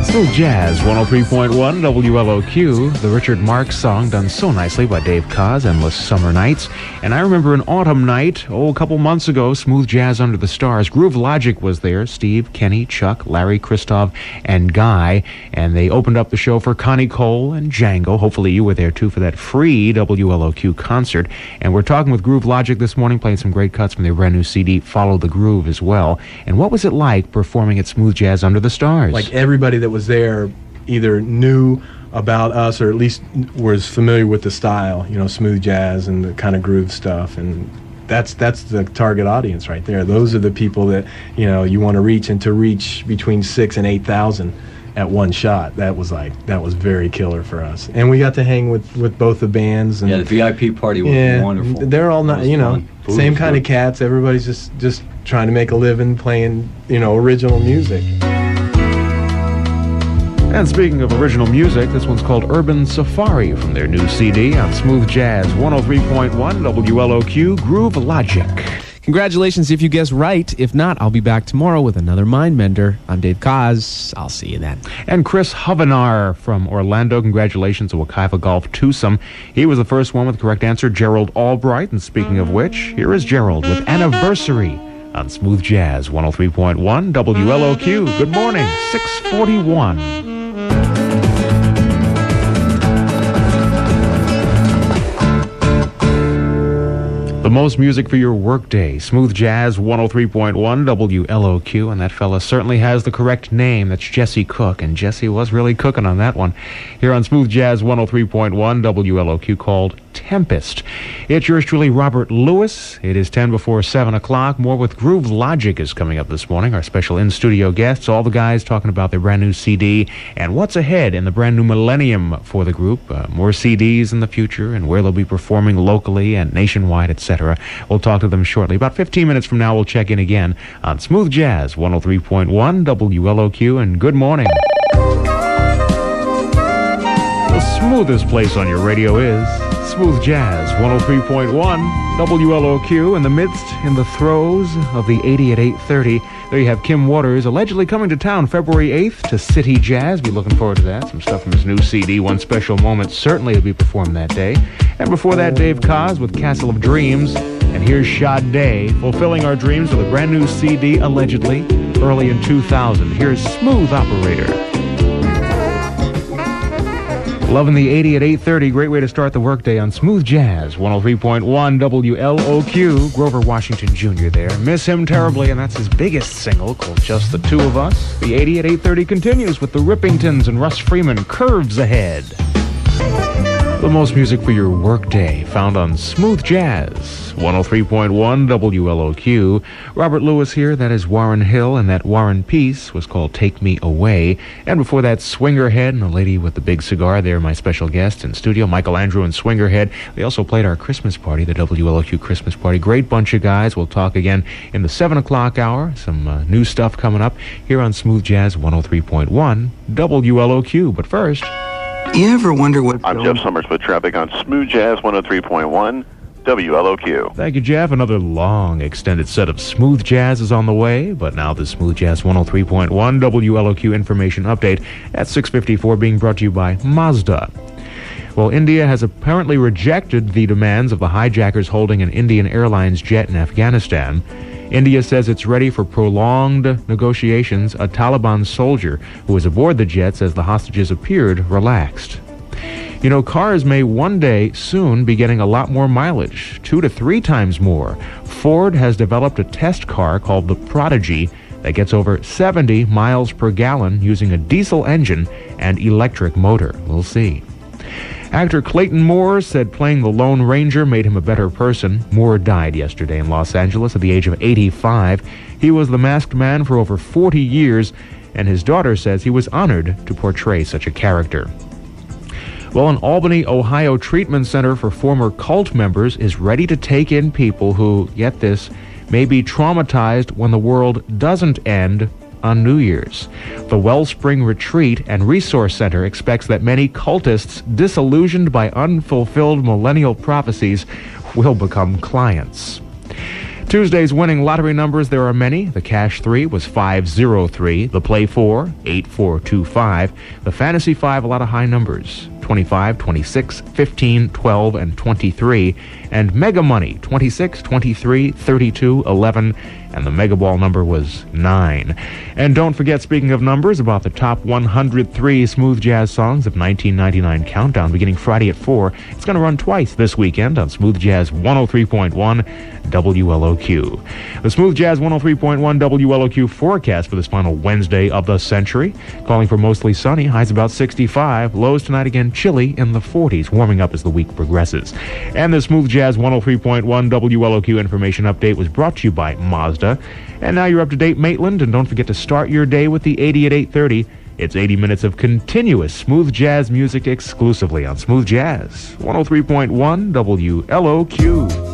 Smooth Jazz, 103.1 WLOQ, the Richard Marx song done so nicely by Dave Koz, Endless Summer Nights. And I remember an autumn night, a couple months ago, Smooth Jazz Under the Stars. Groove Logic was there, Steve, Kenny, Chuck, Larry, Christoph, and Guy. And they opened up the show for Connie Cole and Django. Hopefully you were there too for that free WLOQ concert. And we're talking with Groove Logic this morning, playing some great cuts from their brand new CD, Follow the Groove, as well. And what was it like performing at Smooth Jazz Under the Stars? Like everybody that was there either knew about us or at least was familiar with the style, smooth jazz and the kind of groove stuff, and that's the target audience right there. Those are the people that you want to reach, and to reach between 6,000 and 8,000 at one shot, that was very killer for us. And we got to hang with both the bands. And the VIP party was wonderful. They're all not, same kind of cats. Everybody's just trying to make a living playing original music. And speaking of original music, this one's called Urban Safari from their new CD on Smooth Jazz 103.1 WLOQ Groove Logic. Congratulations if you guessed right. If not, I'll be back tomorrow with another Mind Bender. I'm Dave Koz. I'll see you then. And Chris Hovenar from Orlando. Congratulations to Wekiva Golf Twosome. He was the first one with the correct answer, Gerald Albright. And speaking of which, here is Gerald with Anniversary on Smooth Jazz 103.1 WLOQ. Good morning, 6:41. The most music for your workday. Smooth Jazz 103.1 WLOQ, and that fella certainly has the correct name. That's Jesse Cook, and Jesse was really cooking on that one. Here on Smooth Jazz 103.1 WLOQ, called Tempest. It's yours truly, Robert Lewis. It is 10 before 7 o'clock. More with Groove Logic is coming up this morning. Our special in-studio guests, all the guys talking about their brand new CD and what's ahead in the brand new millennium for the group. More CDs in the future and where they'll be performing locally and nationwide, etc. We'll talk to them shortly. About 15 minutes from now, we'll check in again on Smooth Jazz 103.1 WLOQ, and good morning. The smoothest place on your radio is Smooth Jazz 103.1 WLOQ. In the throes of the 80 at 8:30. There you have Kim Waters, allegedly coming to town February 8th to City Jazz. Be looking forward to that. Some stuff from his new CD, One Special Moment, certainly will be performed that day. And before that, Dave Koz with Castle of Dreams. And here's Sade, fulfilling our dreams with a brand new CD, allegedly, early in 2000. Here's Smooth Operator. Loving the 80 at 8:30. Great way to start the workday on Smooth Jazz 103.1 WLOQ. Grover Washington Jr. there. Miss him terribly, and that's his biggest single called Just the Two of Us. The 80 at 8:30 continues with the Rippingtons and Russ Freeman, Curves Ahead. The most music for your workday, found on Smooth Jazz 103.1 WLOQ. Robert Lewis here, that is Warren Hill, and that Warren piece was called Take Me Away. And before that, Swingerhead and the lady with the big cigar there, my special guest in studio, Michael Andrew and Swingerhead. They also played our Christmas party, the WLOQ Christmas party. Great bunch of guys. We'll talk again in the 7 o'clock hour. Some new stuff coming up here on Smooth Jazz 103.1 WLOQ. But first, you ever wonder what... I'm Jeff Summers with traffic on Smooth Jazz 103.1 WLOQ. Thank you, Jeff. Another long, extended set of Smooth Jazz is on the way, but now the Smooth Jazz 103.1 WLOQ information update at 6:54, being brought to you by Mazda. Well, India has apparently rejected the demands of the hijackers holding an Indian Airlines jet in Afghanistan. India says it's ready for prolonged negotiations. A Taliban soldier who was aboard the jet says the hostages appeared relaxed. Cars may one day soon be getting a lot more mileage, 2 to 3 times more. Ford has developed a test car called the Prodigy that gets over 70 miles per gallon using a diesel engine and electric motor. We'll see. Actor Clayton Moore said playing the Lone Ranger made him a better person. Moore died yesterday in Los Angeles at the age of 85. He was the masked man for over 40 years, and his daughter says he was honored to portray such a character. Well, an Albany, Ohio treatment center for former cult members is ready to take in people who, get this, may be traumatized when the world doesn't end on New Year's. The Wellspring Retreat and Resource Center expects that many cultists disillusioned by unfulfilled millennial prophecies will become clients. Tuesday's winning lottery numbers, there are many. The Cash 3 was 503. The Play 4, 8425. The Fantasy 5, a lot of high numbers. 25, 26, 15, 12, and 23. And Mega Money, 26, 23, 32, 11, and the Mega Ball number was 9. And don't forget, speaking of numbers, about the top 103 smooth jazz songs of 1999 Countdown beginning Friday at 4. It's going to run twice this weekend on Smooth Jazz 103.1 WLOQ. The Smooth Jazz 103.1 WLOQ forecast for this final Wednesday of the century. Calling for mostly sunny, highs about 65. Lows tonight again chilly in the 40s, warming up as the week progresses. And the Smooth Jazz 103.1 WLOQ information update was brought to you by Mazda. And now you're up to date, Maitland, and don't forget to start your day with the 80 at 8:30. It's 80 minutes of continuous smooth jazz music exclusively on Smooth Jazz 103.1 WLOQ.